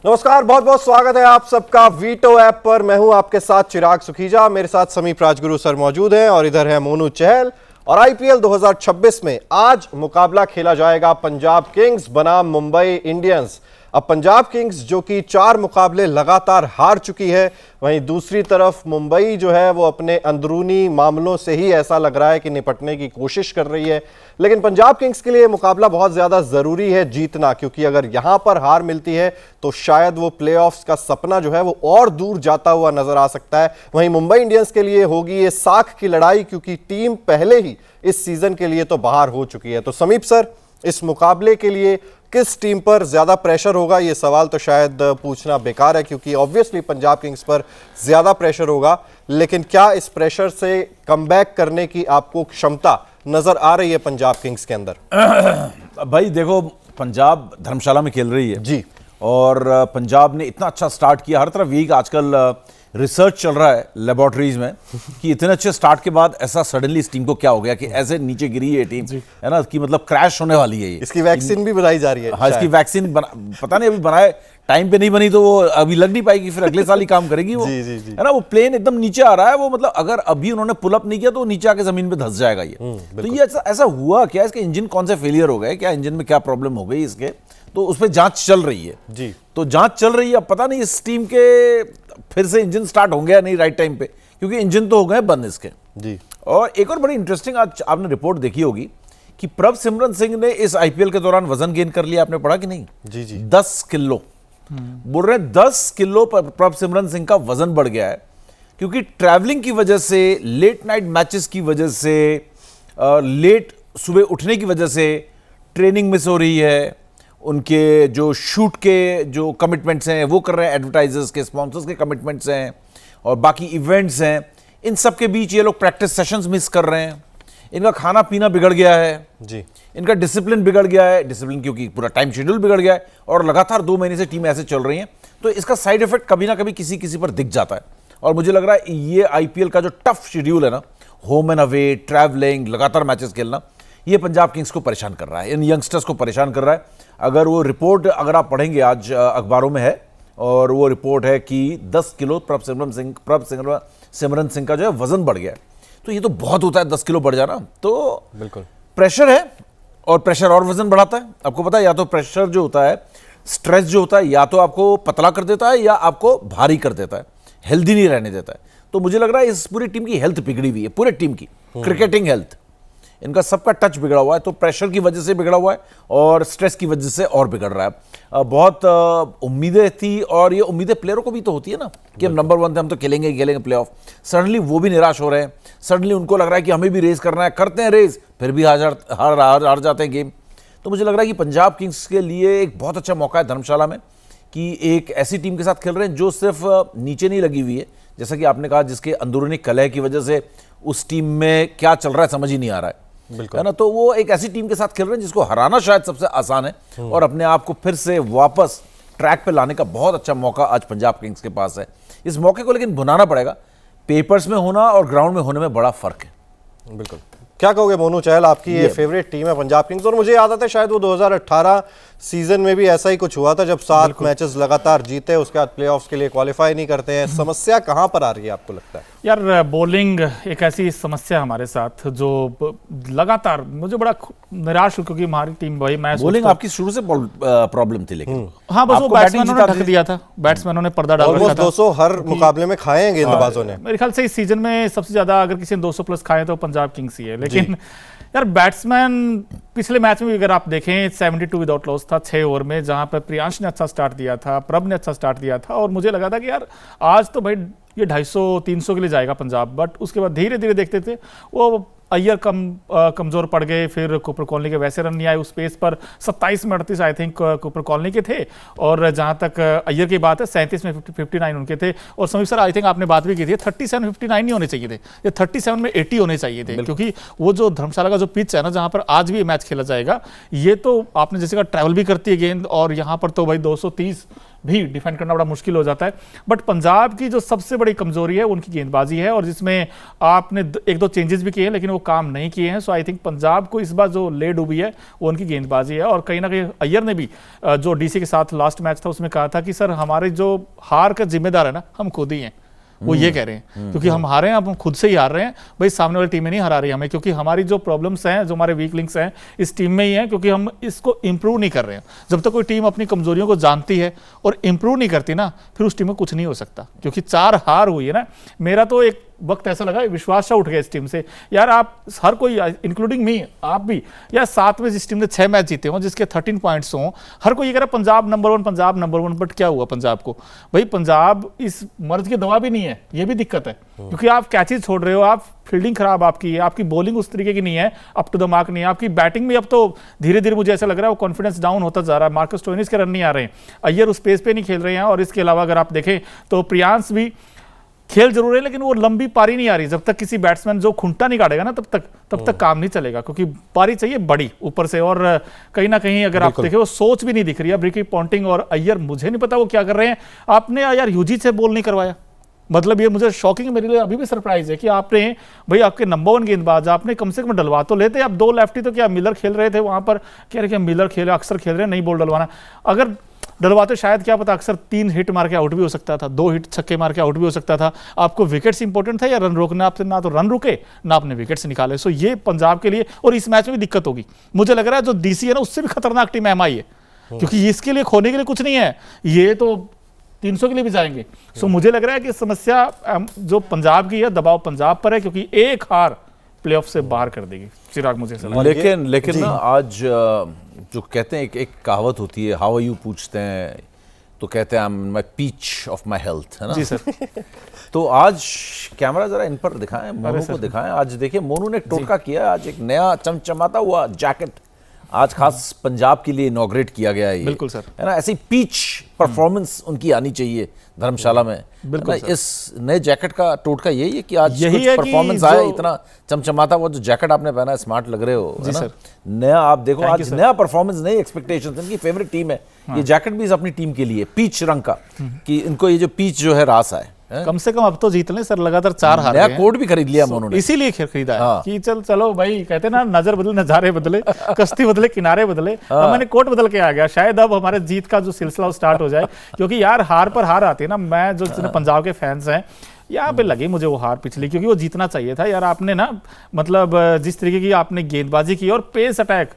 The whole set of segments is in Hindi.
नमस्कार, बहुत बहुत स्वागत है आप सबका वीटो ऐप पर। मैं हूं आपके साथ चिराग सुखीजा, मेरे साथ समीप राजगुरु सर मौजूद हैं और इधर है मोनू चहल। और आईपीएल 2026 में आज मुकाबला खेला जाएगा पंजाब किंग्स बनाम मुंबई इंडियंस। अब पंजाब किंग्स जो कि 4 मुकाबले लगातार हार चुकी है, वहीं दूसरी तरफ मुंबई जो है वो अपने अंदरूनी मामलों से ही ऐसा लग रहा है कि निपटने की कोशिश कर रही है। लेकिन पंजाब किंग्स के लिए मुकाबला बहुत ज्यादा जरूरी है जीतना, क्योंकि अगर यहां पर हार मिलती है तो शायद वो प्लेऑफ्स का सपना जो है वो और दूर जाता हुआ नजर आ सकता है। वहीं मुंबई इंडियंस के लिए होगी ये साख की लड़ाई, क्योंकि टीम पहले ही इस सीजन के लिए तो बाहर हो चुकी है। तो समीप सर, इस मुकाबले के लिए किस टीम पर ज्यादा प्रेशर होगा? ये सवाल तो शायद पूछना बेकार है, क्योंकि ऑब्वियसली पंजाब किंग्स पर ज्यादा प्रेशर होगा, लेकिन क्या इस प्रेशर से कमबैक करने की आपको क्षमता नजर आ रही है पंजाब किंग्स के अंदर? भाई देखो, पंजाब धर्मशाला में खेल रही है जी, और पंजाब ने इतना अच्छा स्टार्ट किया। हर तरफ यही आजकल रिसर्च चल रहा है लेबोरेटरीज में कि इतने अच्छे स्टार्ट के बाद ऐसा सडनली इस टीम को क्या हो गया कि ऐसे नीचे गिरी है टीम, है ना, कि मतलब क्रैश होने वाली है ये। इसकी वैक्सीन भी बनाई जा रही है। हाँ, इसकी वैक्सीन पता नहीं, अभी बनाए टाइम पे नहीं बनी तो वो अभी लग नहीं पाएगी, फिर अगले साल ही काम करेगी वो। जी, जी, जी। है ना, वो प्लेन एकदम नीचे आ रहा है, वो मतलब अगर अभी उन्होंने पुल अप नहीं किया तो वो नीचे आके जमीन पे धंस जाएगा ये। तो ये ऐसा हुआ क्या? इसके इंजन कौन से फेलियर हो गए, क्या इंजन में क्या प्रॉब्लम हो गई इसके, तो उस पर जांच चल रही है जी। तो जांच चल रही है। अब पता नहीं इस टीम के फिर से इंजन स्टार्ट होंगे या नहीं राइट टाइम पे, क्योंकि इंजन तो हो गए बंद इसके जी। और एक और बड़ी इंटरेस्टिंग, आज आपने रिपोर्ट देखी होगी कि प्रभ सिमरन सिंह ने इस आईपीएल के दौरान वजन गेन कर लिया। आपने पढ़ा कि नहीं? जी जी। 10 किलो बोल रहे हैं, 10 किलो पर प्रभ सिमरन सिंह का वजन बढ़ गया है, क्योंकि ट्रैवलिंग की वजह से, लेट नाइट मैचेस की वजह से, लेट सुबह उठने की वजह से ट्रेनिंग मिस हो रही है, उनके जो शूट के जो कमिटमेंट्स हैं वो कर रहे हैं, एडवर्टाइजर्स के, स्पॉन्सर्स के कमिटमेंट्स हैं और बाकी इवेंट्स हैं, इन सब के बीच ये लोग प्रैक्टिस सेशंस मिस कर रहे हैं। इनका खाना पीना बिगड़ गया है जी, इनका डिसिप्लिन बिगड़ गया है, डिसिप्लिन क्योंकि पूरा टाइम शेड्यूल बिगड़ गया है और लगातार 2 महीने से टीम ऐसे चल रही है, तो इसका साइड इफेक्ट कभी ना कभी किसी किसी पर दिख जाता है। और मुझे लग रहा है ये आईपीएल का जो टफ शेड्यूल है ना, होम एंड अवे, ट्रैवलिंग, लगातार मैचेस खेलना, ये पंजाब किंग्स को परेशान कर रहा है, इन यंगस्टर्स को परेशान कर रहा है। अगर वो रिपोर्ट अगर आप पढ़ेंगे, आज अखबारों में है, और वो रिपोर्ट है कि 10 किलो प्रभ सिमरन सिंह का जो है वजन बढ़ गया है। तो ये तो बहुत होता है 10 किलो बढ़ जाना, तो बिल्कुल प्रेशर है, और प्रेशर और वजन बढ़ाता है। आपको पता है, या तो प्रेशर जो होता है, स्ट्रेस जो होता है, या तो आपको पतला कर देता है या आपको भारी कर देता है, हेल्दी नहीं रहने देता है। तो मुझे लग रहा है इस पूरी टीम की हेल्थ बिगड़ी हुई है, पूरे टीम की क्रिकेटिंग हेल्थ, इनका सबका टच बिगड़ा हुआ है। तो प्रेशर की वजह से बिगड़ा हुआ है और स्ट्रेस की वजह से और बिगड़ रहा है। बहुत उम्मीदें थी, और ये उम्मीदें प्लेयरों को भी तो होती है ना कि हम नंबर 1 थे, हम तो खेलेंगे प्लेऑफ। सडनली वो भी निराश हो रहे हैं, सडनली उनको लग रहा है कि हमें भी रेस करना है, करते हैं रेस, फिर भी हार जाते हैं गेम। तो मुझे लग रहा है कि पंजाब किंग्स के लिए एक बहुत अच्छा मौका है धर्मशाला में, कि एक ऐसी टीम के साथ खेल रहे हैं जो सिर्फ नीचे नहीं लगी हुई है, जैसा कि आपने कहा, जिसके अंदरूनी कलह की वजह से उस टीम में क्या चल रहा है समझ ही नहीं आ रहा है, है ना। तो वो एक ऐसी टीम के साथ खेल रहे हैं जिसको हराना शायद सबसे आसान है, और अपने आप को फिर से वापस ट्रैक पे लाने का बहुत अच्छा मौका आज पंजाब किंग्स के पास है। इस मौके को लेकिन भुनाना पड़ेगा, पेपर्स में होना और ग्राउंड में होने में बड़ा फर्क है। बिल्कुल। क्या कहोगे मोनू चहल, आपकी ये फेवरेट टीम है पंजाब किंग्स, और मुझे याद आता है शायद वो 2018 सीजन में भी ऐसा ही कुछ हुआ था, जब 7 मैचेस लगातार जीते, उसके बाद प्लेऑफ्स के लिए क्वालिफाई नहीं करते हैं। समस्या कहां पर आ रही है आपको लगता है? यार, बॉलिंग एक ऐसी समस्या हमारे साथ जो लगातार मुझे बड़ा निराश हूं, क्योंकि हमारी टीम भाई मैच बॉलिंग आपकी शुरू से प्रॉब्लम थी, लेकिन हाँ, बस वो बैट्समैनों ने ढक दिया था, बैट्समैनों ने पर्दा डाल रखा था। 200 हर मुकाबले में खाए हैं गेंदबाजों ने। मेरे ख्याल से इस सीजन में सबसे ज्यादा अगर किसी ने 200 प्लस खाए तो पंजाब किंग्स ही है। लेकिन यार, बैट्समैन पिछले मैच में भी अगर आप देखें 72 विदाउट लॉस था 6 ओवर में, जहां पर प्रियांश ने अच्छा स्टार्ट दिया था, प्रभ ने अच्छा स्टार्ट दिया था, और मुझे लगा था कि यार आज तो भाई ये 250-300 के लिए जाएगा पंजाब। बट उसके बाद धीरे धीरे देखते थे वो अय्यर कमजोर पड़ गए, फिर कूपर कॉलोनी के वैसे रन नहीं आए उस पेस पर। 27 में 38 आई थिंक कूपर कॉलोनी के थे, और जहां तक अय्यर की बात है 37 में 59 उनके थे। और समीप सर, आई थिंक आपने बात भी की थी, 37 59 नहीं होने चाहिए थे, ये 37 में 80 होने चाहिए थे, क्योंकि वो जो धर्मशाला का जो पिच है ना, जहां पर आज भी मैच खेला जाएगा, ये तो आपने जैसे कहा ट्रैवल भी करती है गेंद, और यहाँ पर तो भाई 230 भी डिफेंड करना बड़ा मुश्किल हो जाता है। बट पंजाब की जो सबसे बड़ी कमजोरी है उनकी गेंदबाजी है, और जिसमें आपने एक दो चेंजेस भी किए हैं लेकिन वो काम नहीं किए हैं। सो आई थिंक पंजाब को इस बार जो ले डूबी है वो उनकी गेंदबाजी है। और कहीं ना कहीं अय्यर ने भी जो डीसी के साथ लास्ट मैच था उसमें कहा था कि सर हमारे जो हार का जिम्मेदार है ना हम खुद ही हैं, वो ये कह रहे हैं, क्योंकि हम हारे हैं, अब हम खुद से ही हार रहे हैं भाई, सामने वाली टीमें नहीं हरा रही हमें, क्योंकि हमारी जो प्रॉब्लम्स हैं, जो हमारे वीक लिंक्स हैं इस टीम में ही हैं, क्योंकि हम इसको इंप्रूव नहीं कर रहे हैं। जब तक कोई टीम अपनी कमजोरियों को जानती है और इंप्रूव नहीं करती ना, फिर उस टीम में कुछ नहीं हो सकता। क्योंकि 4 हार हुई है ना, मेरा तो एक वक्त ऐसा लगा विश्वास सा उठ गया इस टीम से, यार आप हर कोई इंक्लूडिंग मी, आप भी यार, 7 में जिस टीम ने 6 मैच जीते हों, जिसके 13 पॉइंट्स हों, हर कोई ये कह रहा Punjab number 1, Punjab number 1, but क्या हुआ पंजाब को? भाई पंजाब इस मर्ज की दवा भी नहीं है, ये भी दिक्कत है, क्योंकि आप कैचेज छोड़ रहे हो, आप फील्डिंग खराब आपकी है, आपकी बॉलिंग उस तरीके की नहीं है, अप टू द मार्क नहीं है, आपकी बैटिंग भी अब तो धीरे धीरे मुझे ऐसा लग रहा है वो कॉन्फिडेंस डाउन होता जा रहा है। मार्कस स्टोइनिस के रन नहीं आ रहे हैं, अय्यर उस पेस पे नहीं खेल रहे हैं, और इसके अलावा अगर आप देखें तो प्रियांश भी खेल जरूर है लेकिन वो लंबी पारी नहीं आ रही। जब तक किसी बैट्समैन जो खुंटा नहीं काटेगा ना तब तक काम नहीं चलेगा, क्योंकि पारी चाहिए बड़ी ऊपर से। और कहीं ना कहीं अगर आप देखें वो सोच भी नहीं दिख रही है रिकी पॉन्टिंग और अय्यर, मुझे नहीं पता वो क्या कर रहे हैं। आपने यार यूजी से बॉल नहीं करवाया, मतलब ये मुझे शॉकिंग, मेरे लिए अभी भी सरप्राइज है कि आपने भाई आपके नंबर 1 गेंदबाज आपने कम से कम डलवा तो लेते। आप 2 लेफ्टी तो क्या मिलर खेल रहे थे वहां पर, कह रहे कि मिलर खेले अक्सर खेल रहे हैं, नहीं बॉल डलवाना, अगर डलवाते शायद क्या पता अक्सर 3 हिट मार के आउट भी हो सकता था, 2 हिट छक्के मार के आउट भी हो सकता था। आपको विकेट्स इंपॉर्टेंट था या रन रोकना? आपसे ना तो रन रुके ना आपने विकेट्स निकाले। सो ये पंजाब के लिए, और इस मैच में भी दिक्कत होगी मुझे लग रहा है। जो डीसी है ना उससे भी खतरनाक टीम एमआई है, क्योंकि इसके लिए खोने के लिए कुछ नहीं है, ये तो 300 के लिए भी जाएंगे। सो मुझे लग रहा है कि समस्या जो पंजाब की है, दबाव पंजाब पर है, क्योंकि एक हार प्लेऑफ से बाहर कर देगी। चिराग मुझे लेकिन ना आज जो कहते हैं एक कहावत होती है, हाउ आर यू पूछते हैं तो कहते हैं I am my peach of my health, है ना जी सर। तो आज कैमरा जरा इन पर दिखाएं, मोनू को दिखाएं। आज देखिए मोनू ने टोटका किया, आज एक नया चमचमाता हुआ जैकेट आज खास पंजाब के लिए इनॉग्रेट किया गया है। बिल्कुल सर, है ना, ऐसी पीच परफॉर्मेंस उनकी आनी चाहिए धर्मशाला में। बिल्कुल इस नए जैकेट का टोटका यही है कि आज यही कुछ है परफॉर्मेंस आया, इतना चमचमाता वो जो जैकेट आपने पहना है, स्मार्ट लग रहे हो, है ना? नया आप देखो, आज नया परफॉर्मेंस, नई एक्सपेक्टेशंस। इनकी फेवरेट टीम है, ये जैकेट भी अपनी टीम के लिए पीच रंग का, कि इनको ये जो पीच जो है रास आए, कम से कम अब तो जीत लें सर, लगातार 4 हार नया कोट भी खरीद लिया उन्होंने, इसीलिए खरीदा है कि चलो भाई, कहते ना नजर बदले नजारे बदले, कश्ती बदले किनारे बदले। अब मैंने कोट बदल के आ गया, शायद अब हमारे जीत का जो सिलसिला स्टार्ट हो जाए, क्योंकि यार हार पर हार आती है ना। मैं जो जितने पंजाब के फैंस हैं यहाँ पे लगी मुझे वो हार पिछली, क्योंकि वो जीतना चाहिए था यार। आपने ना मतलब जिस तरीके की आपने गेंदबाजी की और पेस अटैक,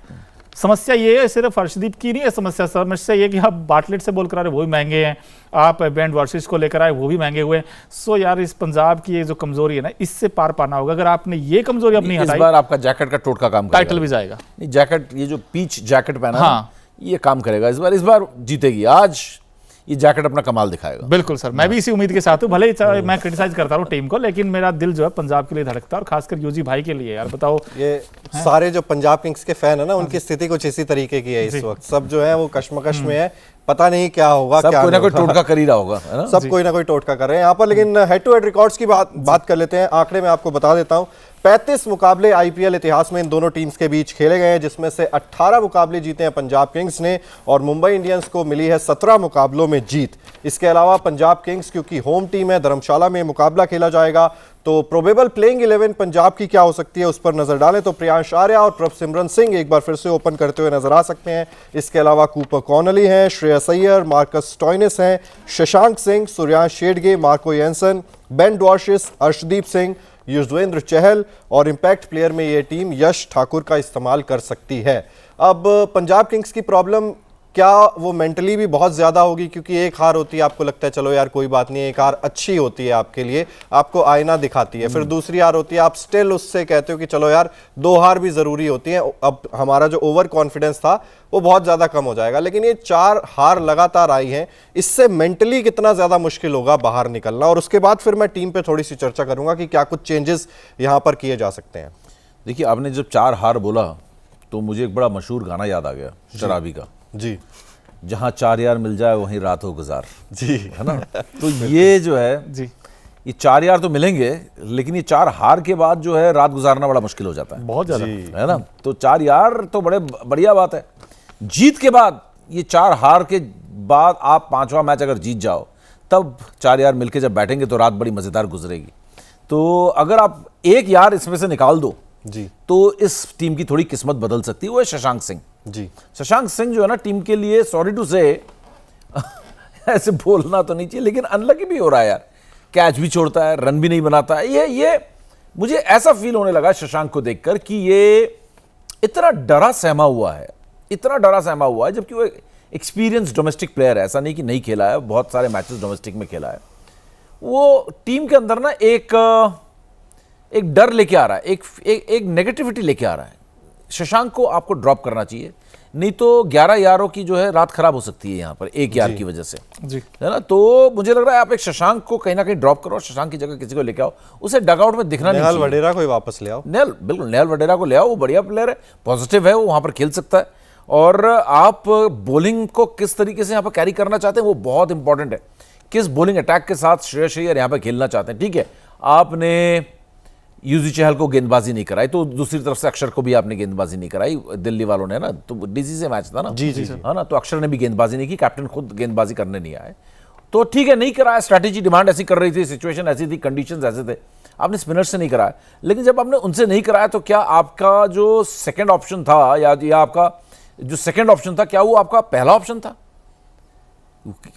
समस्या ये है सिर्फ हर्षदीप की नहीं है समस्या ये कि आप बाटलेट से बॉल करा रहे वो भी महंगे हैं, आप बैंड वर्सेस को लेकर आए वो भी महंगे हुए हैं। सो यार इस पंजाब की ये जो कमजोरी है ना, इससे पार पाना होगा। अगर आपने ये कमजोरी अपनी हटाई, इस बार आपका जैकेट का टोटका काम करेगा, टाइटल भी जाएगा। नहीं जैकेट, ये जो पीच जैकेट पहना है, हाँ, ये काम करेगा इस बार जीतेगी। आज ये जैकेट अपना कमाल दिखाएगा। बिल्कुल सर, मैं भी इसी उम्मीद के साथ हूँ। भले ही मैं क्रिटिसाइज करता हूँ टीम को, लेकिन मेरा दिल जो है पंजाब के लिए धड़कता है, और खासकर यूजी भाई के लिए। यार बताओ, ये सारे जो पंजाब किंग्स के फैन है ना, उनकी स्थिति कुछ इसी तरीके की है इस वक्त। सब जो है वो कश्मकश में है, पता नहीं क्या होगा, सब क्या कोई ना कोई टोटका कर ही रहा होगा, है ना? सब कोई ना कोई टोटका कर रहे हैं यहाँ पर। लेकिन हेड टू हेड रिकॉर्ड्स की बात कर लेते हैं। आंकड़े में आपको बता देता हूं, 35 मुकाबले आईपीएल इतिहास में इन दोनों टीम्स के बीच खेले गए हैं, जिसमें से 18 मुकाबले जीते हैं पंजाब किंग्स ने, और मुंबई इंडियंस को मिली है 17 मुकाबलों में जीत। इसके अलावा पंजाब किंग्स क्योंकि होम टीम है, धर्मशाला में मुकाबला खेला जाएगा, तो प्रोबेबल प्लेइंग 11 पंजाब की क्या हो सकती है उस पर नजर डालें तो प्रियांश आर्या और प्रभसिमरन सिंह एक बार फिर से ओपन करते हुए नजर आ सकते हैं। इसके अलावा कूपर कॉनली हैं, श्रेयस अय्यर, मार्कस स्टोइनिस हैं, Shashank Singh, Suryansh Shedge, Marco Jansen, Ben Dwarshuis, Arshdeep Singh, Yuzvendra Chahal, और इंपैक्ट प्लेयर में ये टीम यश ठाकुर का इस्तेमाल कर सकती है। अब पंजाब किंग्स की प्रॉब्लम क्या वो मेंटली भी बहुत ज़्यादा होगी, क्योंकि एक हार होती है आपको लगता है चलो यार कोई बात नहीं, एक हार अच्छी होती है आपके लिए, आपको आईना दिखाती है। फिर दूसरी हार होती है, आप स्टिल उससे कहते हो कि चलो यार 2 हार भी ज़रूरी होती हैं। अब हमारा जो ओवर कॉन्फिडेंस था वो बहुत ज़्यादा कम हो जाएगा। लेकिन ये 4 हार लगातार आई हैं, इससे मेंटली कितना ज़्यादा मुश्किल होगा बाहर निकलना, और उसके बाद फिर मैं टीम पर थोड़ी सी चर्चा करूँगा कि क्या कुछ चेंजेस यहाँ पर किए जा सकते हैं। देखिए, आपने जब 4 हार बोला तो मुझे एक बड़ा मशहूर गाना याद आ गया शराबी का जी, जहाँ 4 यार मिल जाए वहीं रात हो गुजार, जी, है ना? तो ये जो है जी, ये 4 यार तो मिलेंगे, लेकिन ये 4 हार के बाद जो है रात गुजारना बड़ा मुश्किल हो जाता है, बहुत ज्यादा, है ना? तो 4 यार तो बड़े बढ़िया बात है। जीत के बाद ये 4 हार के बाद आप 5वां मैच अगर जीत जाओ, तब 4 यार मिलके जब बैठेंगे तो रात बड़ी मजेदार गुजरेगी। तो अगर आप एक यार इसमें से निकाल दो जी, तो इस टीम की थोड़ी किस्मत बदल सकती है, वो है शशांक सिंह। जी, शशांक सिंह जो है ना टीम के लिए, सॉरी टू से ऐसे बोलना तो नहीं चाहिए, लेकिन अनलकी भी हो रहा है यार, कैच भी छोड़ता है, रन भी नहीं बनाता है। ये मुझे ऐसा फील होने लगा शशांक को देखकर कि ये इतना डरा सहमा हुआ है, इतना डरा सहमा हुआ है, जबकि वो एक्सपीरियंस डोमेस्टिक प्लेयर है, ऐसा नहीं कि नहीं खेला है, बहुत सारे मैचेस डोमेस्टिक में खेला है। वो टीम के अंदर ना एक डर लेके आ रहा है, एक नेगेटिविटी लेके आ रहा है। शशांक को आपको ड्रॉप करना चाहिए, नहीं तो 11 यारों की जो है रात खराब हो सकती है यहाँ पर एक यार की वजह से, जी, है ना। तो मुझे लग रहा है आप एक शशांक को कहीं ना कहीं ड्रॉप करो, शशांक की जगह किसी को लेके आओ, उसे डगआउट में दिखना नहीं नेहाल चाहिए। वडेरा को ही वापस ले आओ। नेहल, बिल्कुल नेहल वडेरा को ले आओ, वो बढ़िया प्लेयर है, पॉजिटिव है, वो वहां पर खेल सकता है। और आप बॉलिंग को किस तरीके से यहाँ पर कैरी करना चाहते हैं वो बहुत इंपॉर्टेंट है। किस बॉलिंग अटैक के साथ श्रेयस अय्यर यहाँ पर खेलना चाहते हैं। ठीक है, आपने युजी चहल को गेंदबाजी नहीं कराई, तो दूसरी तरफ से अक्षर को भी आपने गेंदबाजी नहीं कराई, दिल्ली वालों ने ना, तो डीसी से मैच था ना, जी, जी, है ना, तो अक्षर ने भी गेंदबाजी नहीं की, कैप्टन खुद गेंदबाजी करने नहीं आए, तो ठीक है नहीं कराया, स्ट्रैटेजी डिमांड ऐसी कर रही थी, सिचुएशन ऐसी थी, कंडीशंस ऐसे थे, आपने स्पिनर से नहीं कराया। लेकिन जब आपने उनसे नहीं कराया तो क्या आपका जो सेकंड ऑप्शन था या आपका जो सेकंड ऑप्शन था, क्या वो आपका पहला ऑप्शन था?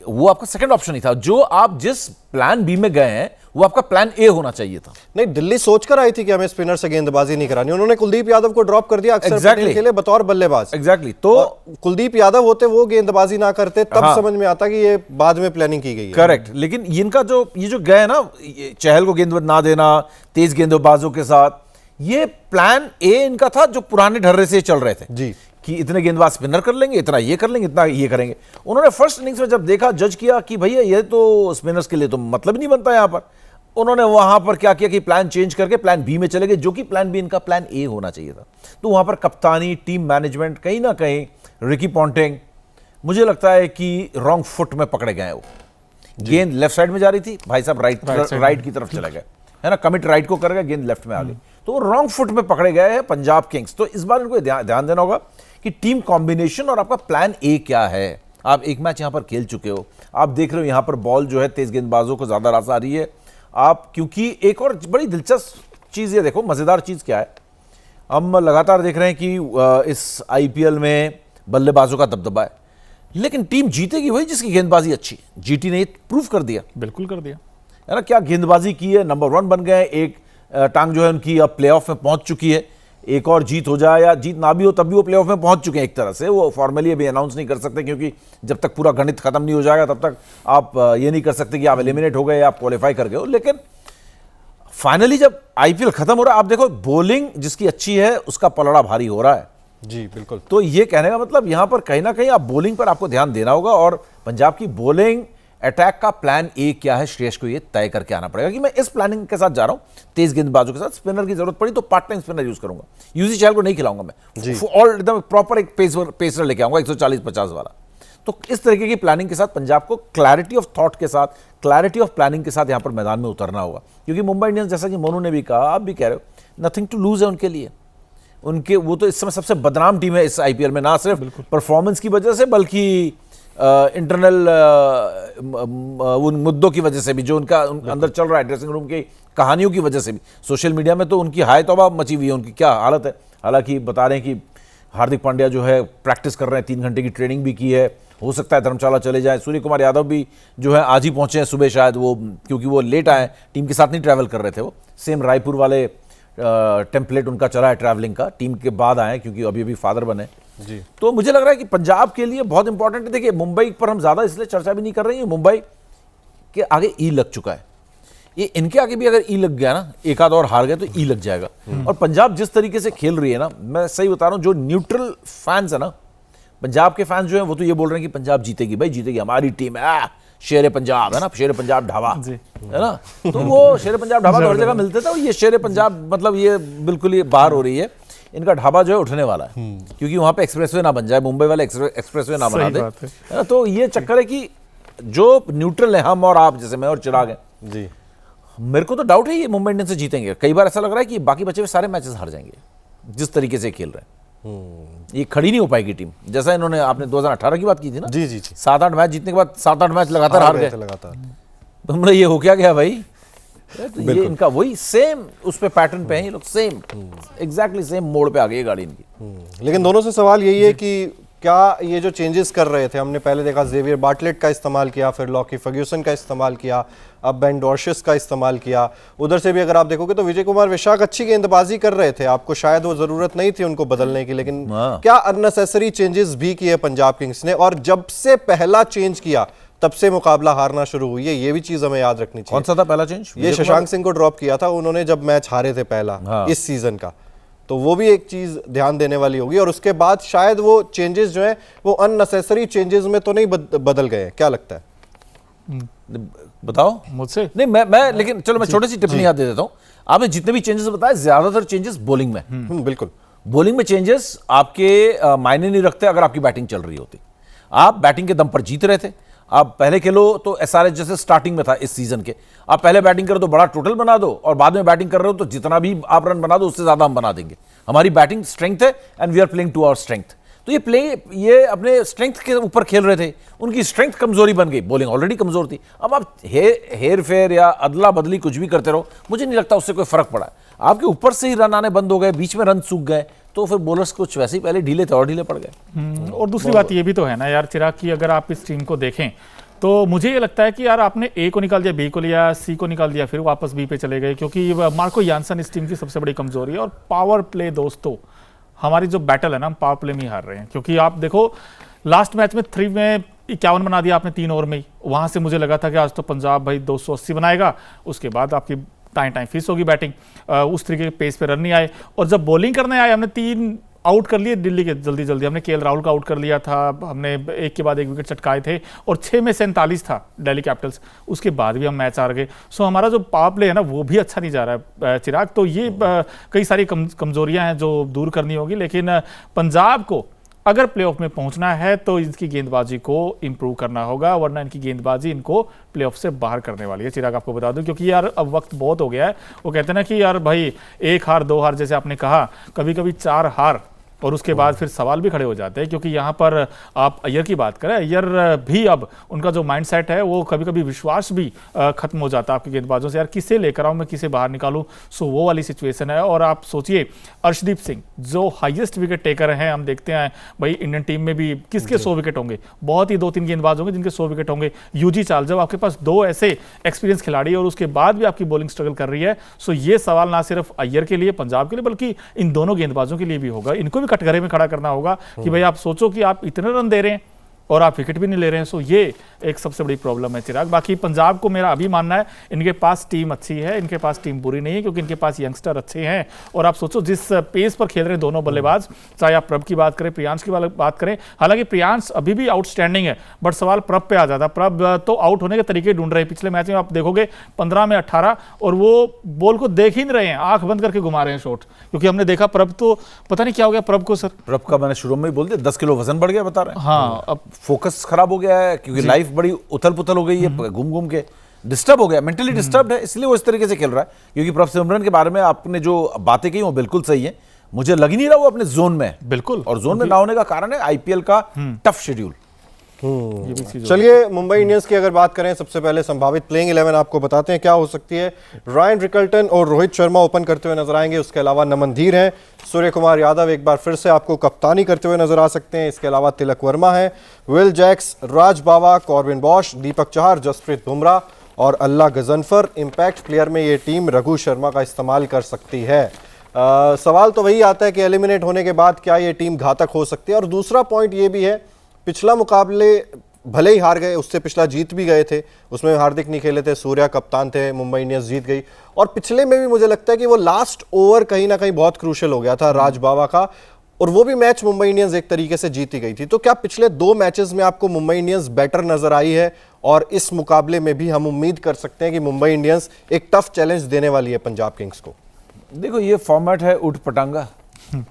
वो आपका सेकंड ऑप्शन ही था। जो आप जिस प्लान बी में गए हैं वो आपका प्लान ए होना चाहिए था। नहीं, दिल्ली सोचकर आई थी कि हमें स्पिनर से गेंदबाजी नहीं करानी, उन्होंने कुलदीप यादव को ड्रॉप कर दिया अक्षर पटेल के लिए बतौर बल्लेबाज। एग्जैक्टली, तो कुलदीप यादव होते वो गेंदबाजी ना करते, तब समझ में आता कि ये बाद में प्लानिंग की गई है। करेक्ट, लेकिन इनका ये जो गए ना, चहल को गेंद ना देना तेज गेंदबाजों के साथ, ये प्लान ए इनका था जो पुराने ढर्रे से चल रहे थे जी, कि इतने गेंदबाज स्पिनर कर लेंगे, इतना ये कर लेंगे, इतना ये करेंगे। उन्होंने फर्स्ट इनिंग्स में जब देखा, जज किया कि भैया ये तो स्पिनर्स के लिए तो मतलब नहीं बनता यहां पर, उन्होंने वहां पर क्या किया कि प्लान चेंज करके प्लान बी में चले गए, जो कि प्लान बी इनका प्लान ए होना चाहिए था। तो वहां पर कप्तानी, टीम मैनेजमेंट, कहीं ना कहीं रिकी पॉन्टिंग, मुझे लगता है कि रॉन्ग फुट में पकड़े गए। वो गेंद लेफ्ट साइड में जा रही थी, भाई साहब राइट की तरफ चले गए, है ना, कमिट राइट को कर गए, गेंद लेफ्ट में आ गई, तो वो रॉन्ग फुट में पकड़े गए हैं पंजाब किंग्स। तो इस बार इनको ध्यान देना होगा कि टीम कॉम्बिनेशन और आपका प्लान ए क्या है। आप एक मैच यहां पर खेल चुके हो, आप देख रहे हो यहां पर बॉल जो है तेज गेंदबाजों को ज्यादा रास आ रही है। आप क्योंकि एक और बड़ी दिलचस्प चीज ये देखो, मजेदार चीज क्या है, हम लगातार देख रहे हैं कि इस आईपीएल में बल्लेबाजों का दबदबा है, लेकिन टीम जीतेगी वही जिसकी गेंदबाजी अच्छी है। जीटी ने प्रूव कर दिया, बिल्कुल कर दिया, है ना, क्या गेंदबाजी की है, नंबर 1 बन गए। एक टांग जो है उनकी अब प्लेऑफ में पहुंच चुकी है, एक और जीत हो जाए या जीत ना भी हो तब भी वो प्लेऑफ में पहुंच चुके हैं। एक तरह से वो फॉर्मली अभी अनाउंस नहीं कर सकते, क्योंकि जब तक पूरा गणित खत्म नहीं हो जाएगा तब तक आप ये नहीं कर सकते कि आप एलिमिनेट हो गए या आप क्वालिफाई कर गए हो। लेकिन फाइनली जब आईपीएल खत्म हो रहा है, आप देखो बॉलिंग जिसकी अच्छी है उसका पलड़ा भारी हो रहा है। जी बिल्कुल। तो ये कहने का मतलब यहां पर कहीं ना कहीं आप बॉलिंग पर आपको ध्यान देना होगा, और पंजाब की बॉलिंग अटैक का प्लान ए क्या है, श्रेयस को ये तय करके आना पड़ेगा कि मैं इस प्लानिंग के साथ जा रहा हूं। तेज गेंदबाजों के साथ स्पिनर की जरूरत पड़ी तो पार्ट टाइम स्पिनर यूज करूंगा, यूजी चहल को नहीं खिलाऊंगा मैं, और एकदम प्रॉपर एक पेसर लेके आऊंगा 140-50 वाला। तो इस तरीके की प्लानिंग के साथ पंजाब को क्लैरिटी ऑफ थॉट के साथ, क्लैरिटी ऑफ प्लानिंग के साथ यहां पर मैदान में उतरना होगा, क्योंकि मुंबई इंडियंस, जैसा कि मोनू ने भी कहा, आप भी कह रहे हो, नथिंग टू लूज है उनके लिए। उनके वो तो इस समय सबसे बदनाम टीम है इस आईपीएल में, ना सिर्फ परफॉर्मेंस की वजह से बल्कि इंटरनल उन मुद्दों की वजह से भी जो उनका अंदर चल रहा है, ड्रेसिंग रूम की कहानियों की वजह से भी। सोशल मीडिया में तो उनकी हाय तौबा मची हुई है, उनकी क्या हालत है। हालांकि बता रहे हैं कि हार्दिक पांड्या जो है प्रैक्टिस कर रहे हैं, 3 घंटे की ट्रेनिंग भी की है, हो सकता है धर्मशाला चले जाए। सूर्य कुमार यादव भी जो है आज ही पहुंचे हैं सुबह शायद, वो क्योंकि वो लेट आए, टीम के साथ नहीं ट्रैवल कर रहे थे, वो सेम रायपुर वाले टेम्पलेट उनका चला है ट्रैवलिंग का, टीम के बाद आए क्योंकि अभी अभी फादर बने जी। तो मुझे लग रहा है कि पंजाब के लिए बहुत इंपॉर्टेंट है। देखिए मुंबई पर हम ज्यादा इसलिए चर्चा भी नहीं कर रहे हैं, मुंबई के आगे ई लग चुका है, ये इनके आगे भी अगर ई लग गया ना, एक आध और हार गए तो ई लग जाएगा। और पंजाब जिस तरीके से खेल रही है ना, मैं सही बता रहा हूं, जो न्यूट्रल फैंस है ना, पंजाब के फैंस जो है वो तो ये बोल रहे हैं कि पंजाब जीतेगी, भाई जीतेगी, हमारी टीम है, शेर पंजाब है ना, शेर पंजाब ढाबा है ना, तो वो शेर पंजाब ढाबा तो हर जगह मिलते थे, और ये शेर पंजाब मतलब ये बिल्कुल ये बाहर हो रही है, इनका ढाबा जो है उठने वाला है, क्योंकि वहां पे एक्सप्रेसवे ना बन जाए, मुंबई वाले एक्सप्रेसवे ना बना दे, है ना। तो ये चक्कर है कि जो न्यूट्रल है, हम और आप, जैसे मैं और चिराग हैं जी, मेरे को तो डाउट है ये मुंबई इंडियंस से जीतेंगे। कई बार ऐसा लग रहा है कि बाकी बचे हुए सारे मैचेस हार जाएंगे जिस तरीके से खेल रहे हैं। ये खड़ी नहीं हो पाएगी टीम। जैसा इन्होंने, आपने 2018 की बात की थी ना, जी जी जी 7-8 मैच जीतने के बाद 7-8 मैच लगातार हार गए। लगातार। तो मतलब ये हो क्या गया भाई? तो ये इनका वही सेम उस पे पैटर्न पे हैं ये लोग, सेम एग्जैक्टली सेम मोड़ पे आ गई है गाड़ी इनकी। लेकिन दोनों से सवाल यही है कि क्या ये जो चेंजेस कर रहे थे, हमने पहले देखा जेवियर बार्टलेट का इस्तेमाल किया, फिर लॉकी फर्ग्यूसन का इस्तेमाल किया, अब बेन डॉर्शिस का इस्तेमाल किया, उधर से भी अगर आप देखोगे तो विजय कुमार विशाख अच्छी गेंदबाजी कर रहे थे, आपको शायद वो जरूरत नहीं थी उनको बदलने की, लेकिन क्या अननेसेसरी चेंजेस भी किए पंजाब किंग्स ने? और जब से पहला चेंज किया तब से मुकाबला हारना शुरू हुई है, ये भी चीज हमें याद रखनी चाहिए। कौन सा था पहला चेंज? ये शशांक सिंह को ड्रॉप किया था उन्होंने जब मैच हारे थे पहला इस सीजन का, तो वो भी एक चीज ध्यान देने वाली होगी। और उसके बाद शायद वो चेंजेस जो हैं वो अननेसेसरी चेंजेस में तो नहीं बदल गए हैं, क्या लगता है? बताओ मुझसे नहीं, मैं लेकिन चलो मैं छोटी सी टिप्पणी याद दे देता हूं। आपने जितने भी चेंजेस बताए, ज्यादातर चेंजेस बॉलिंग में। बिल्कुल, बॉलिंग में चेंजेस आपके मायने नहीं रखते अगर आपकी बैटिंग चल रही होती। आप बैटिंग के दम पर जीत रहे थे। आप पहले खेलो तो एसआरएच जैसे स्टार्टिंग में था इस सीजन के, आप पहले बैटिंग करो तो बड़ा टोटल बना दो, और बाद में बैटिंग कर रहे हो तो जितना भी आप रन बना दो उससे ज्यादा हम बना देंगे। हमारी बैटिंग स्ट्रेंथ है and we are playing to our strength. तो ये अपने स्ट्रेंथ के ऊपर खेल रहे थे, उनकी स्ट्रेंथ कमजोरी बन गई, बॉलिंग ऑलरेडी कमजोर थी। अब आप हेर फेर या अदला बदली कुछ भी करते रहो, मुझे नहीं लगता उससे कोई फर्क पड़ा। आपके ऊपर से ही रन आने बंद हो गए, बीच में रन सूख गए, तो फिर बॉलर्स कुछ वैसे ही पहले ढीले थे और ढीले पड़ गए। और दूसरी बात ये भी तो है ना यार चिराग की, अगर आप इस टीम को देखें तो मुझे ये लगता है कि यार आपने ए को निकाल दिया, बी को लिया, सी को निकाल दिया, फिर वापस बी पे चले गए, क्योंकि मार्को यानसन इस टीम की सबसे बड़ी कमजोरी है। और पावर प्ले दोस्तों, हमारी जो बैटल है ना, हम पावर प्ले में ही हार रहे हैं। क्योंकि आप देखो लास्ट मैच में 3 में 51 बना दिया आपने 3 ओवर में ही, वहां से मुझे लगा था कि आज तो पंजाब भाई 280 बनाएगा, उसके बाद आपकी टाइम फिस होगी बैटिंग, उस तरीके के पेस पे रन नहीं आए। और जब बॉलिंग करने आए हमने 3 आउट कर लिए दिल्ली के जल्दी, हमने केएल राहुल का आउट कर लिया था, हमने एक के बाद एक विकेट चटकाए थे, और 6 में 47 था दिल्ली कैपिटल्स, उसके बाद भी हम मैच हार गए। सो हमारा जो पावर प्ले है ना वो भी अच्छा नहीं जा रहा है चिराग। तो ये कई सारी कमजोरियां हैं जो दूर करनी होगी। लेकिन पंजाब को अगर प्लेऑफ में पहुंचना है तो इसकी गेंदबाजी को इंप्रूव करना होगा, वरना इनकी गेंदबाजी इनको प्लेऑफ से बाहर करने वाली है। चिराग आपको बता दूं, क्योंकि यार अब वक्त बहुत हो गया है। वो कहते हैं ना कि यार भाई 1 हार 2 हार, जैसे आपने कहा, कभी कभी 4 हार और उसके बाद फिर सवाल भी खड़े हो जाते हैं। क्योंकि यहाँ पर आप अय्यर की बात करें, अय्यर भी अब उनका जो माइंडसेट है वो कभी कभी विश्वास भी खत्म हो जाता है आपके गेंदबाजों से, यार किसे लेकर आऊं मैं, किसे बाहर निकालूं। सो वो वाली सिचुएशन है। और आप सोचिए अर्शदीप सिंह जो हाईएस्ट विकेट टेकर हैं, हम देखते हैं भाई इंडियन टीम में भी किसके 100 विकेट होंगे, बहुत ही 2-3 गेंदबाज होंगे जिनके 100 विकेट होंगे। यूजी चाल, जब आपके पास 2 ऐसे एक्सपीरियंस खिलाड़ी और उसके बाद भी आपकी बॉलिंग स्ट्रगल कर रही है, सो ये सवाल ना सिर्फ अय्यर के लिए, पंजाब के लिए, बल्कि इन दोनों गेंदबाजों के लिए भी होगा। इनको भी कटघरे में खड़ा करना होगा कि भाई आप सोचो कि आप इतने रन दे रहे हैं और आप विकेट भी नहीं ले रहे हैं। सो ये एक सबसे बड़ी प्रॉब्लम है चिराग। बाकी पंजाब को मेरा अभी मानना है इनके पास टीम अच्छी है, इनके पास टीम बुरी नहीं है, क्योंकि इनके पास यंगस्टर अच्छे हैं। और आप सोचो जिस पेस पर खेल रहे हैं दोनों बल्लेबाज, चाहे आप प्रभ की बात करें, प्रियांश की बात करें, हालांकि प्रियांश अभी भी आउटस्टैंडिंग है, बट सवाल प्रभ पे आ जाता। प्रभ तो आउट होने के तरीके ढूंढ रहे हैं। पिछले मैच में आप देखोगे 15 में 18 और वो बॉल को देख ही नहीं रहे हैं, आंख बंद करके घुमा रहे हैं शॉट। क्योंकि हमने देखा प्रभ तो पता नहीं क्या हो गया प्रभ को सर। प्रभ का मैंने शुरू में ही बोल दिया 10 किलो वजन बढ़ गया बता रहे हैं। हाँ, अब फोकस खराब हो गया है, क्योंकि लाइफ बड़ी उथल पुथल हो गई है, घूम घूम के डिस्टर्ब हो गया, मेंटली डिस्टर्ब है, इसलिए वो इस तरीके से खेल रहा है। क्योंकि प्रभ सिमरन के बारे में आपने जो बातें कही वो बिल्कुल सही है, मुझे लग ही नहीं रहा वो अपने जोन में है। बिल्कुल, और जोन में ना होने का कारण है आईपीएल का टफ शेड्यूल। चलिए मुंबई इंडियंस की अगर बात करें, सबसे पहले संभावित प्लेइंग 11 आपको बताते हैं क्या हो सकती है। रायन रिकल्टन और रोहित शर्मा ओपन करते हुए नजर आएंगे, उसके अलावा नमन धीर हैं, सूर्य कुमार यादव एक बार फिर से आपको कप्तानी करते हुए नजर आ सकते हैं, इसके अलावा तिलक वर्मा है, Will Jacks, Raj Bawa, Corbin Bosch, Deepak Chahar, Jasprit Bumrah और अल्लाह गजनफर। इंपैक्ट प्लेयर में ये टीम रघु शर्मा का इस्तेमाल कर सकती है। सवाल तो वही आता है कि एलिमिनेट होने के बाद क्या ये टीम घातक हो सकती है। और दूसरा पॉइंट ये भी है, पिछला मुकाबले भले ही हार गए, उससे पिछला जीत भी गए थे, उसमें हार्दिक नहीं खेले थे, सूर्या कप्तान थे, मुंबई इंडियंस जीत गई। और पिछले में भी मुझे लगता है कि वो लास्ट ओवर कहीं ना कहीं बहुत क्रूशियल हो गया था राज बावा का, और वो भी मैच मुंबई इंडियंस एक तरीके से जीती गई थी। तो क्या पिछले 2 मैचेस में आपको मुंबई इंडियंस बेटर नजर आई है, और इस मुकाबले में भी हम उम्मीद कर सकते हैं कि मुंबई इंडियंस एक टफ चैलेंज देने वाली है पंजाब किंग्स को? देखो ये फॉर्मेट है उठ पटांगा,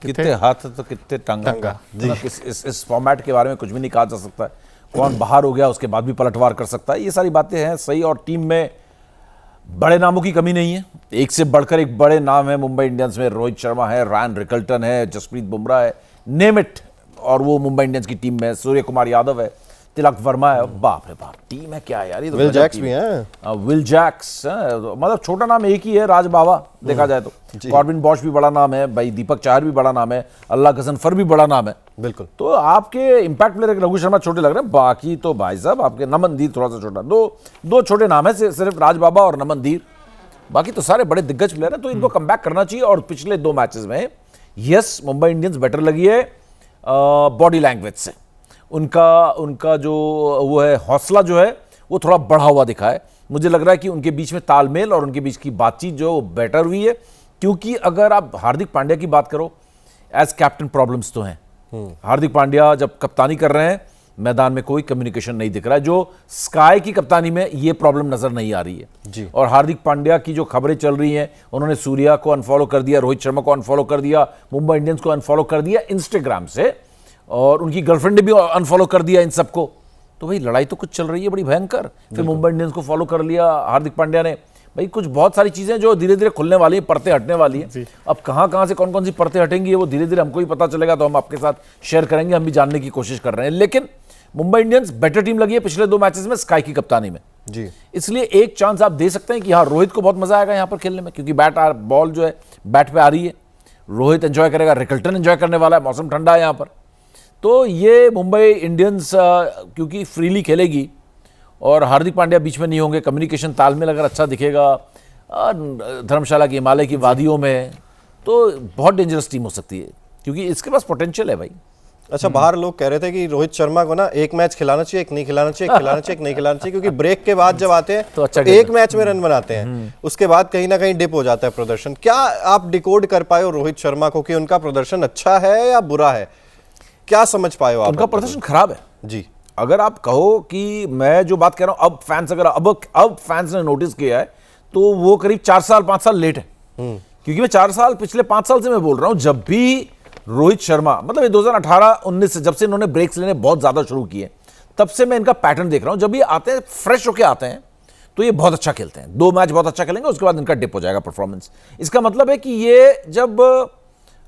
कितने हाथ तो कितने टांगा। इस फॉर्मेट के बारे में कुछ भी नहीं कहा जा सकता है। कौन बाहर हो गया उसके बाद भी पलटवार कर सकता है, ये सारी बातें हैं सही। और टीम में बड़े नामों की कमी नहीं है, एक से बढ़कर एक बड़े नाम है मुंबई इंडियंस में। रोहित शर्मा है, रायन रिकल्टन है, जसप्रीत बुमराह है, नेम इट, और वो मुंबई इंडियंस की टीम में सूर्य कुमार यादव है, तिलक वर्मा है, बाप रे बाप टीम है क्या यार, ये तो विल गजब जैक्स टीम भी है। हैं। विल जैक्स, मतलब छोटा नाम एक ही है, राज बावा देखा जाए तो। कॉर्बिन बॉश भी बड़ा नाम है भाई, दीपक चाहर भी बड़ा नाम है, अल्लाह गजनफर भी बड़ा नाम है। बिल्कुल। तो आपके इंपैक्ट प्लेयर रघु शर्मा छोटे लग रहे हैं, बाकी तो भाई साहब आपके नमनदीर थोड़ा सा छोटा, दो छोटे नाम है सिर्फ राज बाबा और नमनदीर, बाकी तो सारे बड़े दिग्गज प्लेयर हैं। तो इनको कमबैक करना चाहिए। और पिछले 2 मैचेस में यस मुंबई इंडियंस बेटर लगी है बॉडी लैंग्वेज से, उनका जो वो है हौसला जो है वो थोड़ा बढ़ा हुआ दिखा है। मुझे लग रहा है कि उनके बीच में तालमेल और उनके बीच की बातचीत जो बेटर हुई है, क्योंकि अगर आप हार्दिक पांड्या की बात करो, एज कैप्टन प्रॉब्लम्स तो हैं। हार्दिक पांड्या जब कप्तानी कर रहे हैं मैदान में कोई कम्युनिकेशन नहीं दिख रहा है, जो स्काई की कप्तानी में ये प्रॉब्लम नजर नहीं आ रही है जी। और हार्दिक पांड्या की जो खबरें चल रही हैं, उन्होंने सूर्या को अनफॉलो कर दिया, रोहित शर्मा को अनफॉलो कर दिया, मुंबई इंडियंस को अनफॉलो कर दिया इंस्टाग्राम से, और उनकी गर्लफ्रेंड ने भी अनफॉलो कर दिया इन सबको। तो भाई लड़ाई तो कुछ चल रही है बड़ी भयंकर। फिर मुंबई इंडियंस को फॉलो कर लिया हार्दिक पांड्या ने। भाई कुछ बहुत सारी चीजें जो धीरे धीरे खुलने वाली हैं, परतें हटने वाली हैं। अब कहां से कौन कौन सी परतें हटेंगी वो धीरे धीरे हमको ही पता चलेगा, तो हम आपके साथ शेयर करेंगे, हम भी जानने की कोशिश कर रहे हैं। लेकिन मुंबई इंडियंस बेटर टीम लगी है पिछले 2 मैचेस में स्काई की कप्तानी में जी। इसलिए एक चांस आप दे सकते हैं कि हाँ रोहित को बहुत मजा आएगा यहाँ पर खेलने में, क्योंकि बॉल जो है बैट पे आ रही है, रोहित एंजॉय करेगा, रिकल्टन एंजॉय करने वाला है, मौसम ठंडा है यहाँ पर। तो ये मुंबई इंडियंस क्योंकि फ्रीली खेलेगी और हार्दिक पांड्या बीच में नहीं होंगे, कम्युनिकेशन तालमेल अगर अच्छा दिखेगा धर्मशाला की हिमालय की वादियों में, तो बहुत डेंजरस टीम हो सकती है, क्योंकि इसके पास पोटेंशियल है भाई। अच्छा, बाहर लोग कह रहे थे कि रोहित शर्मा को ना एक मैच खिलाना चाहिए, एक नहीं खिलाना चाहिए, खिलाना चाहिए, एक नहीं खिलाना चाहिए, क्योंकि ब्रेक के बाद जब आते हैं तो अच्छा एक मैच में रन बनाते हैं, उसके बाद कहीं ना कहीं डिप हो जाता है प्रदर्शन। क्या आप डिकोड कर पाए हो रोहित शर्मा को कि उनका प्रदर्शन अच्छा है या बुरा है? क्या समझ पाए हो आप? उनका प्रदर्शन खराब है जी। अगर आप कहो कि मैं जो बात कह रहा हूं, अब फैंस अगर अब फैंस ने नोटिस किया है, तो वो करीब 4 साल 5 साल लेट है। क्योंकि मैं 4 साल पिछले 5 साल से मैं बोल रहा हूं, जब भी रोहित शर्मा, मतलब ये 2018-19 से जब से इन्होंने ब्रेक्स लेने बहुत ज्यादा शुरू किए, तब से मैं इनका पैटर्न देख रहा हूं। जब ये आते हैं फ्रेश होके आते हैं तो ये बहुत अच्छा खेलते हैं, 2 मैच बहुत अच्छा खेलेंगे, उसके बाद इनका डिप हो जाएगा परफॉर्मेंस। इसका मतलब है कि ये जब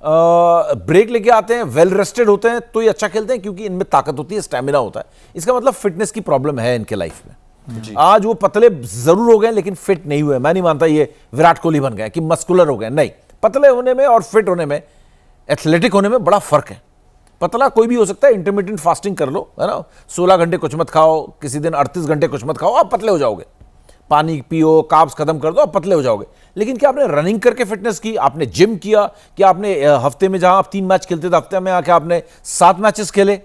ब्रेक लेके आते हैं, वेल रेस्टेड होते हैं, तो ये अच्छा खेलते हैं, क्योंकि इनमें ताकत होती है, स्टैमिना होता है। इसका मतलब फिटनेस की प्रॉब्लम है इनके लाइफ में। आज वो पतले जरूर हो गए लेकिन फिट नहीं हुए। मैं नहीं मानता ये विराट कोहली बन गए कि मस्कुलर हो गए, नहीं। पतले होने में और फिट होने में, एथलेटिक होने में बड़ा फर्क है। पतला कोई भी हो सकता है, इंटरमीडिएट फास्टिंग कर लो, है ना, 16 घंटे कुछ मत खाओ, किसी दिन 38 घंटे कुछ मत खाओ, आप पतले हो जाओगे। पानी पियो, कार्ब्स खत्म कर दो, आप पतले हो जाओगे। लेकिन क्या आपने रनिंग करके फिटनेस की, आपने जिम किया, क्या आपने हफ्ते में जहां आप 3 मैच खेलते थे, हफ्ते में आके आपने 7 मैचेस खेले?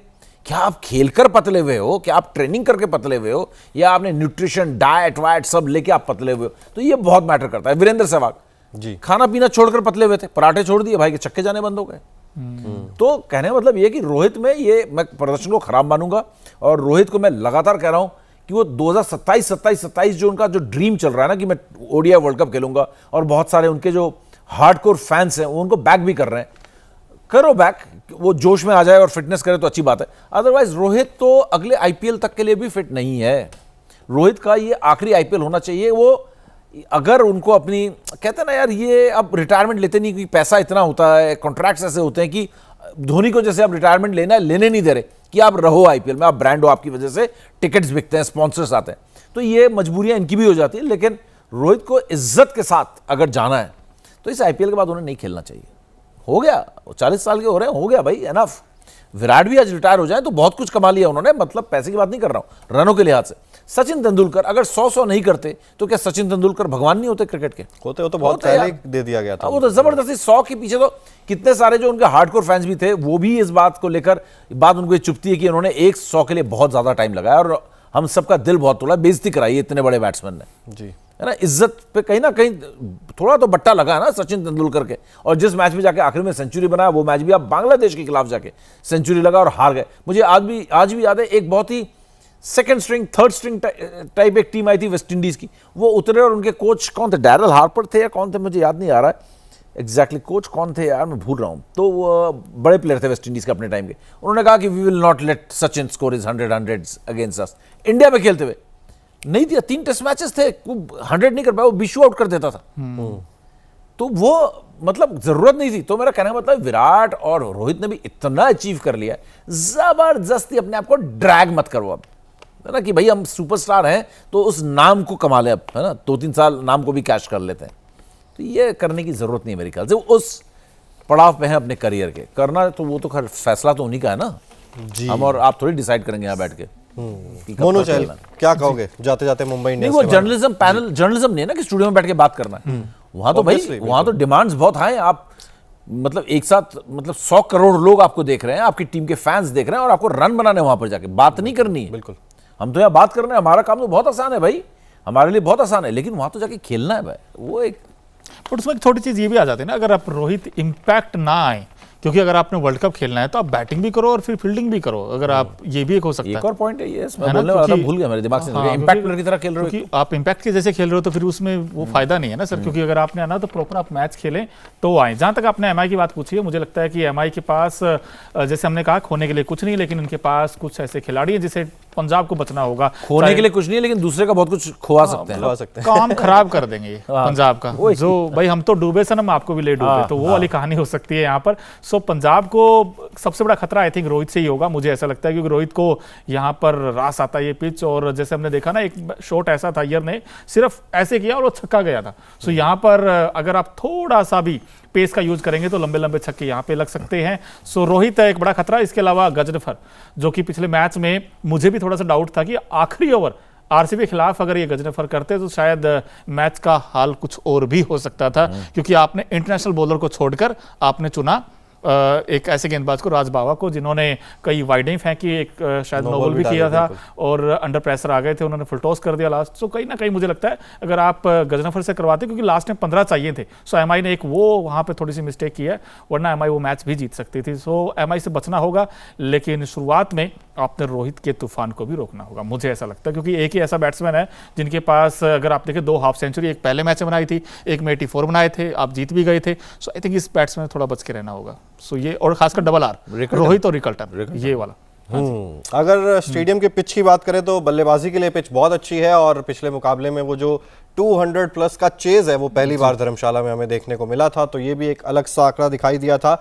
क्या आप खेलकर पतले हुए हो? क्या आप ट्रेनिंग करके पतले हुए हो? या आपने न्यूट्रिशन, डाइट वाइट सब लेके आप पतले हुए हो? तो ये बहुत मैटर करता है। वीरेंद्र सहवाग जी, खाना पीना छोड़कर पतले हुए थे, पराठे छोड़ दिए, भाई के चक्के जाने बंद हो गए। तो कहने का मतलब ये कि रोहित में ये मैं प्रदर्शन को खराब मानूंगा, और रोहित को मैं लगातार कह रहा हूं कि वो 2027 जो उनका जो ड्रीम चल रहा है ना कि मैं ओडीआई वर्ल्ड कप खेलूंगा, और बहुत सारे उनके जो हार्डकोर फैंस हैं वो उनको बैक भी कर रहे हैं, करो बैक, वो जोश में आ जाए और फिटनेस करे तो अच्छी बात है। अदरवाइज रोहित तो अगले आईपीएल तक के लिए भी फिट नहीं है। रोहित का ये आखिरी आईपीएल होना चाहिए। वो अगर उनको अपनी, कहते हैं ना यार, ये अब रिटायरमेंट लेते नहीं, क्योंकि पैसा इतना होता है, कॉन्ट्रैक्ट्स ऐसे होते हैं कि धोनी को जैसे आप रिटायरमेंट लेना है, लेने नहीं दे रहे कि आप रहो आईपीएल में, आप ब्रांड हो, आपकी वजह से टिकट्स बिकते हैं, स्पॉन्सर्स आते हैं, तो ये मजबूरियां इनकी भी हो जाती है। लेकिन रोहित को इज्जत के साथ अगर जाना है तो इस आईपीएल के बाद उन्हें नहीं खेलना चाहिए। हो गया, 40 साल के हो रहे हैं, हो गया भाई, एनफ। विराट भी आज रिटायर हो जाए तो बहुत कुछ कमा लिया उन्होंने, मतलब पैसे की बात नहीं कर रहा हूं, रनों के लिहाज से। सचिन तेंदुलकर अगर 100 नहीं करते तो क्या सचिन तेंदुलकर भगवान नहीं होते क्रिकेट के? होते हो तो बहुत पहले दे दिया गया था। वो तो जबरदस्ती 100 के पीछे तो कितने सारे जो उनके हार्डकोर फैंस भी थे, वो भी इस बात को लेकर बात उनको चुभती है कि उन्होंने 100 के लिए बहुत ज्यादा टाइम लगाया और हम सबका दिल बहुत तोड़ा, बेइज्जती कराई इतने बड़े बैट्समैन ने, जी, है ना। इज्जत पे कहीं ना कहीं थोड़ा तो बट्टा लगा ना सचिन तेंदुलकर के। और जिस मैच में जाके आखिर में सेंचुरी बनाया, वो मैच भी आप बांग्लादेश के खिलाफ जाके सेंचुरी लगा और हार गए। मुझे आज भी याद है, एक बहुत ही second string third string type एक टीम आई थी वेस्ट इंडीज की, वो उतरे और उनके कोच कौन थे, डैरल हार्पर थे या कौन थे, मुझे याद नहीं आ रहा है एग्जैक्टली कोच कौन थे यार, मैं भूल रहा हूं। तो वो बड़े प्लेयर थे वेस्ट इंडीज के अपने टाइम के। उन्होंने कहा कि we will not let Sachin score is 100 against us. India में खेलते हुए नहीं दिया, 3 टेस्ट मैचेस थे, 100 नहीं कर पाया, वो बिशू आउट कर देता था। तो वो मतलब जरूरत नहीं थी। तो मेरा कहने का मतलब विराट और रोहित ने भी इतना अचीव कर लिया है, जबरदस्ती अपने आप को ड्रैग मत करो अब, है ना, कि भाई हम सुपरस्टार हैं तो उस नाम को कमा ले अब, है ना, 2-3 साल नाम को भी कैश कर लेते हैं। तो ये करने की जरूरत नहीं है मेरे ख्याल से। उस पड़ाव पे हैं अपने करियर के, करना तो वो तो खैर फैसला तो उन्हीं का है ना जी। हम और आप थोड़ी डिसाइड करेंगे यहाँ बैठ के। मोनू चहल क्या कहोगे जाते जाते मुंबई नहीं, इंडियंस वो जर्नलिज्म पैनल, जर्नलिज्म नहीं है ना कि स्टूडियो में बैठ के बात करना है। वहां तो भाई वहां तो डिमांड्स बहुत हाई। आप मतलब एक साथ मतलब 100 करोड़ लोग आपको देख रहे हैं, आपकी टीम के फैंस देख रहे हैं, और आपको रन बनाने वहां पर जाके बात नहीं करनी है। बिल्कुल, हम तो यहाँ बात कर रहे हैं, हमारा काम तो बहुत आसान है भाई, हमारे लिए बहुत आसान है, लेकिन वहां तो जाके खेलना है भाई। वो एक बट उसमें एक छोटी चीज ये भी आ जाती है ना, अगर आप रोहित इम्पैक्ट ना आए, क्योंकि अगर आपने वर्ल्ड कप खेलना है तो आप बैटिंग भी करो और फिर फील्डिंग भी करो। अगर आप ये भी एक हो सकता है। एक और पॉइंट है ये, मैं बोलने वाला था, भूल गया मेरे दिमाग से। इंपैक्ट प्लेयर की तरह खेल रहे हो, क्योंकि आप इम्पैक्ट के जैसे खेल रहे हो तो फिर उसमें वो फायदा नहीं है ना सर, क्योंकि अगर आपने आना तो प्रॉपर आप मैच खेलें तो आए। जहां तक आपने एमआई की बात पूछी है, मुझे लगता है कि एमआई के पास जैसे हमने कहा खोने के लिए कुछ नहीं, लेकिन उनके पास कुछ ऐसे खिलाड़ी हैं जिसे पंजाब को बचना होगा। खोने के लिए कुछ नहीं है, लेकिन दूसरे का बहुत कुछ खोआ सकते हैं, काम खराब कर देंगे ये पंजाब का। जो भाई हम तो डूबे सनम, आपको भी ले डूबे, तो वो वाली कहानी हो सकती है यहाँ पर। सो पंजाब को सबसे बड़ा खतरा आई थिंक रोहित से ही होगा, मुझे ऐसा लगता है, क्योंकि रोहित को यहाँ पर रास आता है ये पिच। और जैसे हमने देखा ना, एक शॉट ऐसा था अय्यर ने सिर्फ ऐसे किया और वो छक्का गया था। सो यहाँ पर अगर आप थोड़ा सा भी पेस का यूज करेंगे तो लंबे लंबे छक्के यहाँ पे लग सकते हैं। सो रोहित एक बड़ा खतरा। इसके अलावा गजनफर, जो कि पिछले मैच में मुझे भी थोड़ा सा डाउट था कि आखिरी ओवर आरसीबी के खिलाफ अगर ये गजनफर करते तो शायद मैच का हाल कुछ और भी हो सकता था, क्योंकि आपने इंटरनेशनल बॉलर को छोड़कर आपने चुना एक ऐसे गेंदबाज को, राज बावा को, जिन्होंने कई वाइडें फेंकी, एक शायद नो बॉल भी किया था और अंडर प्रेशर आ गए थे, उन्होंने फुल टॉस कर दिया लास्ट। सो कहीं ना कहीं मुझे लगता है अगर आप गजनफर से करवाते, क्योंकि लास्ट में 15 चाहिए थे, सो एमआई ने एक वो वहां पे थोड़ी सी मिस्टेक की है, वरना एमआई वो मैच भी जीत सकती थी। सो एमआई से बचना होगा, लेकिन शुरुआत में आपने रोहित के तूफान को भी रोकना होगा, मुझे ऐसा लगता है, क्योंकि एक ही ऐसा बैट्समैन है जिनके पास अगर आप देखें 2 हाफ सेंचुरी, एक पहले मैच में बनाई थी, एक में 84 बनाए थे, आप जीत भी गए थे। सो आई थिंक इस बैट्समैन थोड़ा बच के रहना होगा। सो ये, और खासकर डबल आर, रोहित और रिकल्टन, ये वाला। अगर स्टेडियम के पिच की बात करें तो बल्लेबाजी के लिए पिच बहुत अच्छी है, और पिछले मुकाबले में वो जो 200 प्लस का चेज है वो पहली बार धर्मशाला में हमें देखने को मिला था, तो ये भी एक अलग सा आंकड़ा दिखाई दिया था।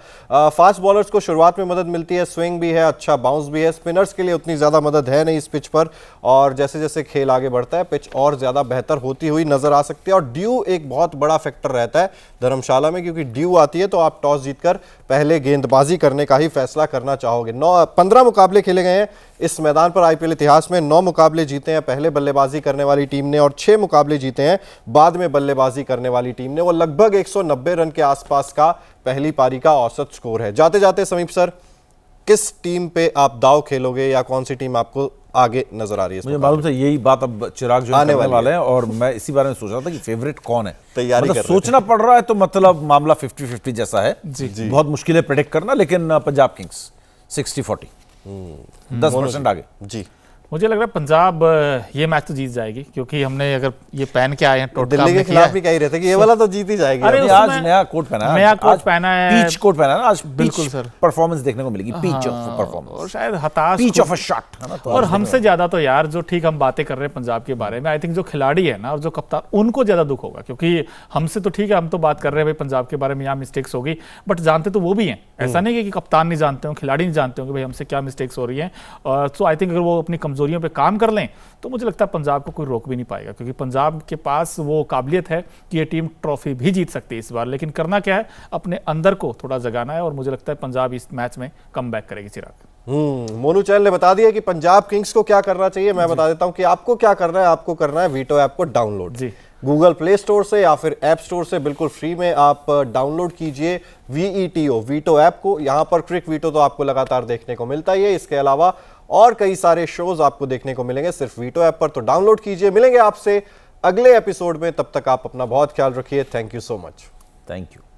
फास्ट बॉलर्स को शुरुआत में मदद मिलती है, स्विंग भी है, अच्छा बाउंस भी है। स्पिनर्स के लिए उतनी ज़्यादा मदद है नहीं इस पिच पर, और जैसे जैसे खेल आगे बढ़ता है पिच और ज़्यादा बेहतर होती हुई नजर आ सकती है। और ड्यू एक बहुत बड़ा फैक्टर रहता है धर्मशाला में, क्योंकि ड्यू आती है तो आप टॉस जीतकर पहले गेंदबाजी करने का ही फैसला करना चाहोगे। 15 मुकाबले खेले गए हैं इस मैदान पर आईपीएल इतिहास में। 9 मुकाबले जीते हैं पहले बल्लेबाजी करने वाली टीम ने, और 6 मुकाबले जीते हैं बाद में बल्लेबाजी करने वाली टीम ने। वो लगभग 190 रन के आसपास का पहली पारी का औसत स्कोर है। जाते जाते समीप सर, किस टीम पे आप दाव खेलोगे, या कौन सी टीम आपको आगे नजर आ रही है? मुझे मालूम था यही बात अब चिराग जो करने वाले हैं, और मैं इसी बारे में सोच रहा था कि फेवरेट कौन है। तैयारी मतलब सोचना पड़ रहा है, तो मतलब मामला 50-50 जैसा है। जी। बहुत मुश्किल है प्रेडिक्ट करना, लेकिन पंजाब किंग्स 60-40, 10% आगे। जी, मुझे लग रहा है पंजाब ये मैच तो जीत जाएगी, क्योंकि हमने अगर ये पहन के आए हैं टोटका दिल्ली के खिलाफ भी कह ही रहे थे कि ये वाला तो जीत ही जाएगी। अरे आज नया कोट पहना है, नया कोट पहना है, पीच कोट पहना है ना आज। बिल्कुल सर, परफॉर्मेंस देखने को मिलेगी, पीच ऑफ परफॉर्मेंस, और शायद हताश, पीच ऑफ अ शॉट, है ना। तो और हमसे ज्यादा तो यार जो ठीक हम बातें कर रहे हैं पंजाब के बारे में, आई थिंक जो खिलाड़ी है ना और जो कप्तान, उनको ज्यादा दुख होगा, क्योंकि हमसे तो ठीक है, हम तो बात कर रहे हैं भाई पंजाब के बारे में, यहाँ मिस्टेक्स होगी, बट जानते तो वो भी हैं। ऐसा नहीं है कि कप्तान नहीं जानते हो, खिलाड़ी नहीं जानते हो कि भाई हमसे क्या मिस्टेक्स हो रही हैं। सो आई थिंक अगर वो अपनी कमजोरियों पे काम कर लें तो मुझे लगता है पंजाब को कोई रोक भी नहीं पाएगा, क्योंकि पंजाब के पास वो काबिलियत है कि ये टीम ट्रॉफी भी जीत सकती है इस बार। लेकिन करना क्या है, अपने अंदर को थोड़ा जगाना है, और मुझे लगता है पंजाब इस मैच में कमबैक करेगी। चिराग, मोनू चहल ने बता दिया कि पंजाब किंग्स को क्या करना चाहिए। मैं बता देता हूं कि आपको क्या करना है। आपको करना है वीटो ऐप को डाउनलोड, जी, गूगल प्ले स्टोर से या फिर ऐप स्टोर से बिल्कुल फ्री में आप डाउनलोड कीजिए VETO वीटो ऐप को। यहां पर क्रिक वीटो तो आपको लगातार देखने को मिलता ही है, इसके अलावा और कई सारे शोज आपको देखने को मिलेंगे सिर्फ वीटो ऐप पर, तो डाउनलोड कीजिए। मिलेंगे आपसे अगले एपिसोड में, तब तक आप अपना बहुत ख्याल रखिए। Thank you so much. Thank you.